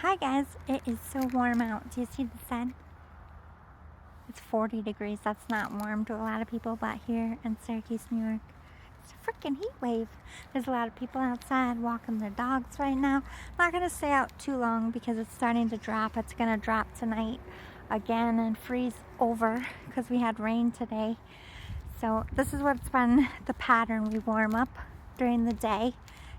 Hi guys, it is so warm out. Do you see the sun? It's 40 degrees. That's not warm to a lot of people, but here in Syracuse, New York, it's a freaking heat wave. There's a lot of people outside walking their dogs right now. I'm not going to stay out too long because it's starting to drop. It's going to drop tonight again and freeze over because we had rain today. So this is what's been the pattern. We warm up during the day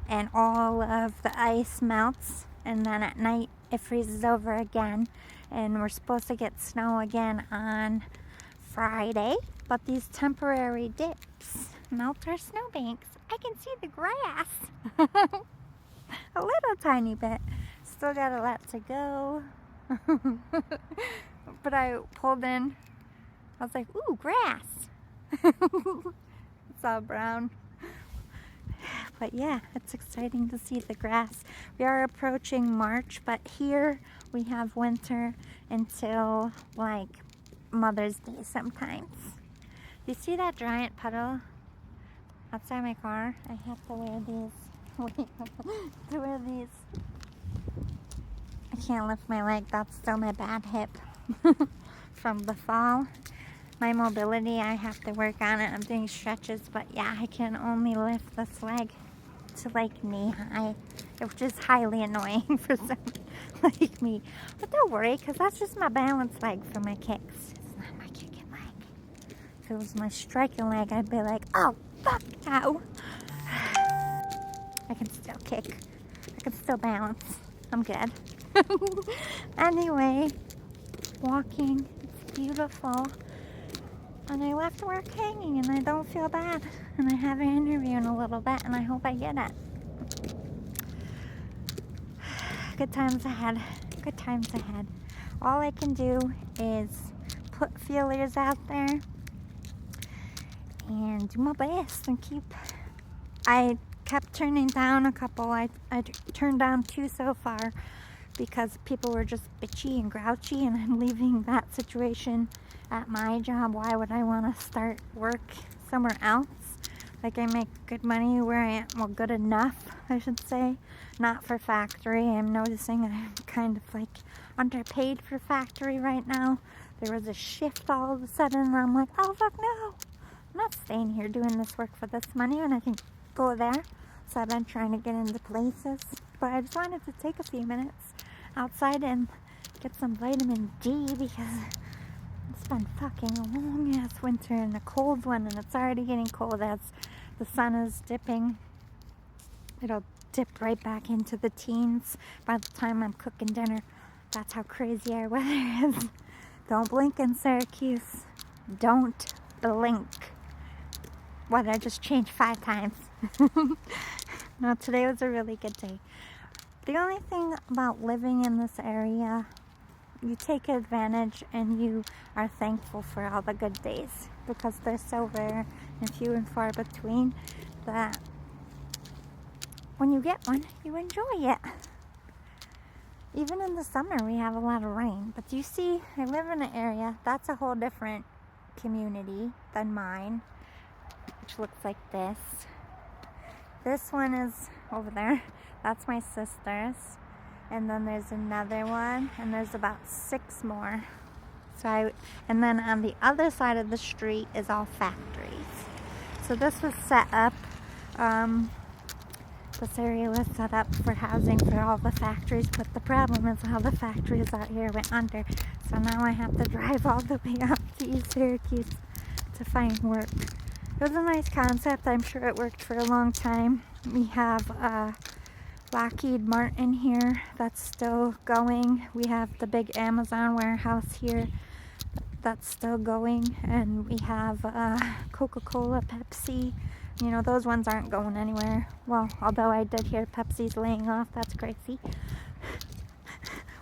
and all of the ice melts, and then at night it freezes over again, and we're supposed to get snow again on Friday, but these temporary dips melt our snowbanks. I can see the grass a little tiny bit. Still got a lot to go. But I pulled in, I was like, ooh, grass. It's all brown. But yeah, it's exciting to see the grass. We are approaching March, but here we have winter until like Mother's Day sometimes. You see that giant puddle outside my car? I have to wear these. To wear these. I can't lift my leg. That's still my bad hip from the fall. My mobility, I have to work on it. I'm doing stretches, but yeah, I can only lift this leg to like knee high, which is highly annoying for someone like me. But don't worry, because that's just my balance leg for my kicks. It's not my kicking leg. If it was my striking leg, I'd be like, oh, fuck no. I can still kick. I can still balance. I'm good. Anyway, walking. It's beautiful. And I left work hanging and I don't feel bad. And I have an interview in a little bit and I hope I get it. Good times ahead. Good times ahead. All I can do is put feelers out there and do my best and keep... I kept turning down a couple. I turned down 2 so far because people were just bitchy and grouchy, and I'm leaving that situation at my job. Why would I want to start work somewhere else? Like, I make good money where I am, well, good enough, I should say, not for factory. I'm noticing I'm kind of like underpaid for factory right now. There was a shift all of a sudden and I'm like, oh fuck no, I'm not staying here doing this work for this money when I can go there. So I've been trying to get into places, but I just wanted to take a few minutes outside and get some vitamin D because it's been fucking a long ass winter and a cold one, and it's already getting cold as the sun is dipping. It'll dip right back into the teens by the time I'm cooking dinner. That's how crazy our weather is. Don't blink in Syracuse. Don't blink. Weather just changed 5 times. No, today was a really good day. The only thing about living in this area, you take advantage and you are thankful for all the good days because they're so rare and few and far between that when you get one, you enjoy it. Even in the summer, we have a lot of rain. But you see, I live in an area, that's a whole different community than mine, which looks like this. This one is over there. That's my sister's. And then there's another one, and there's about 6 more. And then on the other side of the street is all factories. So this was set up, this area was set up for housing for all the factories, but the problem is all the factories out here went under. So now I have to drive all the way up to East Syracuse to find work. It was a nice concept. I'm sure it worked for a long time. We have Lockheed Martin here that's still going. We have the big Amazon warehouse here that's still going, and we have Coca-Cola, Pepsi. You know, those ones aren't going anywhere. Well, although I did hear Pepsi's laying off. That's crazy.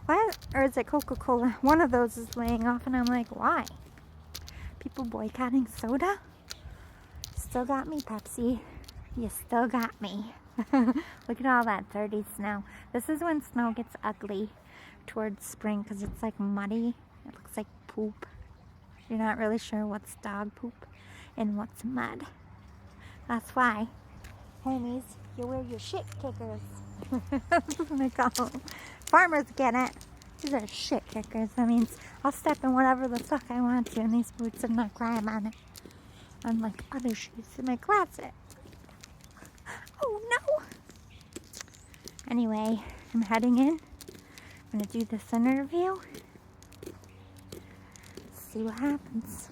Why? Or is it Coca-Cola? One of those is laying off, and I'm like, why? People boycotting soda? Still got me, Pepsi. You still got me. Look at all that dirty snow. This is when snow gets ugly towards spring because it's like muddy. It looks like poop. You're not really sure what's dog poop and what's mud. That's why, homies, you wear your shit kickers. That's what I call them. farmers get it. These are shit kickers. That means I'll step in whatever the fuck I want to in these boots and not grab on it. Unlike other shoes in my closet. Oh no! Anyway, I'm heading in. I'm gonna do this interview. See what happens.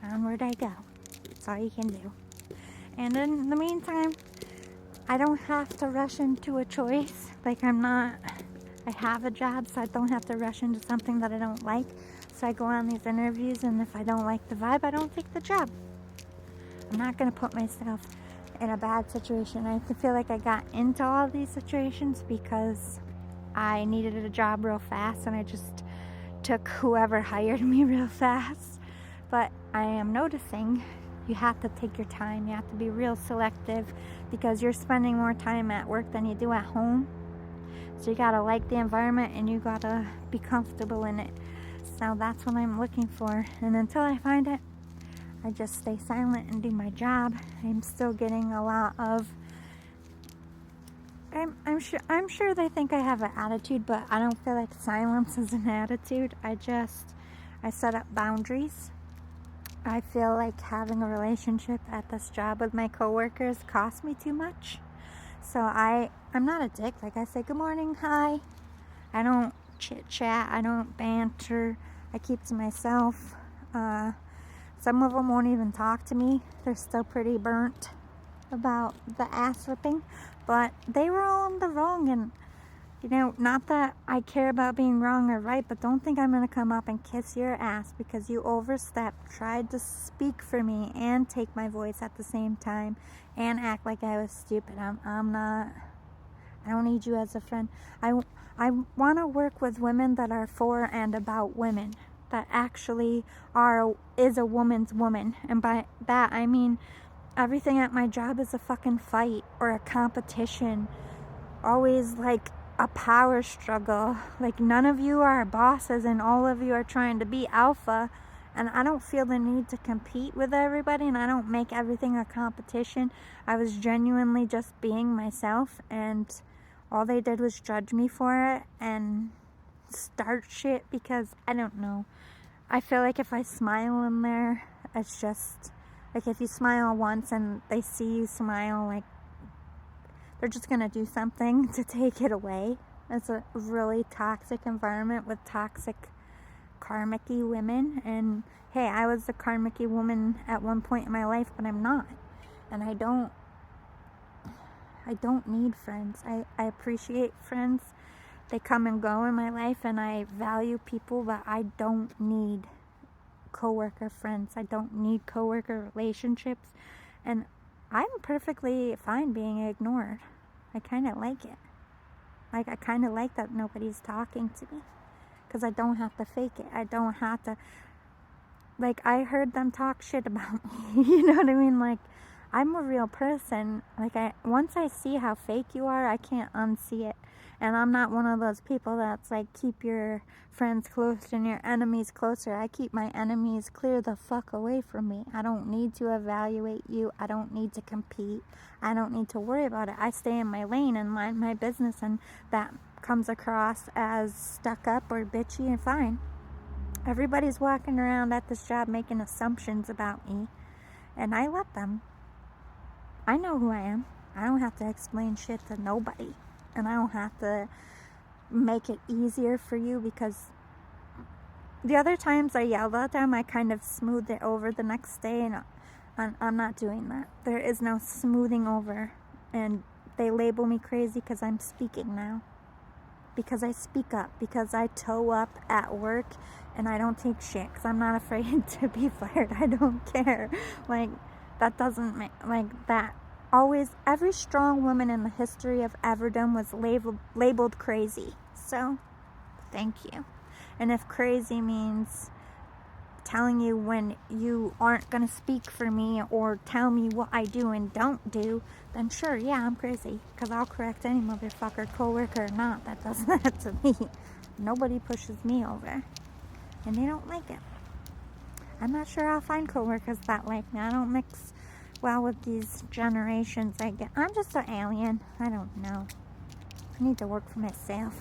Onward I go. That's all you can do. And in the meantime, I don't have to rush into a choice. Like I have a job, so I don't have to rush into something that I don't like. So I go on these interviews, and if I don't like the vibe, I don't take the job. I'm not going to put myself in a bad situation. I feel like I got into all these situations because I needed a job real fast, and I just took whoever hired me real fast. But I am noticing you have to take your time. You have to be real selective because you're spending more time at work than you do at home. So you gotta like the environment and you gotta be comfortable in it. So that's what I'm looking for. And until I find it, I just stay silent and do my job. I'm still getting a lot of I'm sure they think I have an attitude, but I don't feel like silence is an attitude. I set up boundaries. I feel like having a relationship at this job with my coworkers costs me too much. So I'm not a dick. Like, I say good morning, hi. I don't chit chat. I don't banter. I keep to myself. Some of them won't even talk to me. They're still pretty burnt about the ass whipping, but they were all in the wrong. And not that I care about being wrong or right, but don't think I'm gonna come up and kiss your ass because you overstepped, tried to speak for me and take my voice at the same time and act like I was stupid. I'm not. I don't need you as a friend. I want to work with women that are for and about women, that actually is a woman's woman. And by that I mean everything at my job is a fucking fight or a competition. Always like a power struggle. Like, none of you are bosses and all of you are trying to be alpha, and I don't feel the need to compete with everybody, and I don't make everything a competition. I was genuinely just being myself, and all they did was judge me for it and start shit because I don't know. I feel like if I smile in there, it's just like if you smile once and they see you smile, like they're just gonna do something to take it away. It's a really toxic environment with toxic karmic-y women. And hey, I was a karmic-y woman at one point in my life, but I'm not. And I don't need friends. I appreciate friends. They come and go in my life, and I value people, but I don't need coworker friends. I don't need coworker relationships. And I'm perfectly fine being ignored. I kind of like it. Like, I kind of like that nobody's talking to me because I don't have to fake it. I don't have to, like, I heard them talk shit about me. You know what I mean? Like, I'm a real person. Like, once I see how fake you are, I can't unsee it. And I'm not one of those people that's like, keep your friends close and your enemies closer. I keep my enemies clear the fuck away from me. I don't need to evaluate you. I don't need to compete. I don't need to worry about it. I stay in my lane and mind my business, and that comes across as stuck up or bitchy and fine. Everybody's walking around at this job making assumptions about me, and I let them. I know who I am. I don't have to explain shit to nobody. And I don't have to make it easier for you, because the other times I yelled at them, I kind of smoothed it over the next day, and I'm not doing that. There is no smoothing over. And they label me crazy because I'm speaking now. Because I speak up. Because I toe up at work and I don't take shit. Because I'm not afraid to be fired. I don't care. Like, that doesn't make, like, that. Always, every strong woman in the history of everdom was labeled crazy. So, thank you. And if crazy means telling you when you aren't going to speak for me or tell me what I do and don't do, then sure, yeah, I'm crazy. Because I'll correct any motherfucker, coworker or not, that does that to me. Nobody pushes me over. And they don't like it. I'm not sure I'll find coworkers that like me. I don't mix well with these generations. I'm just an alien. I don't know. I need to work for myself.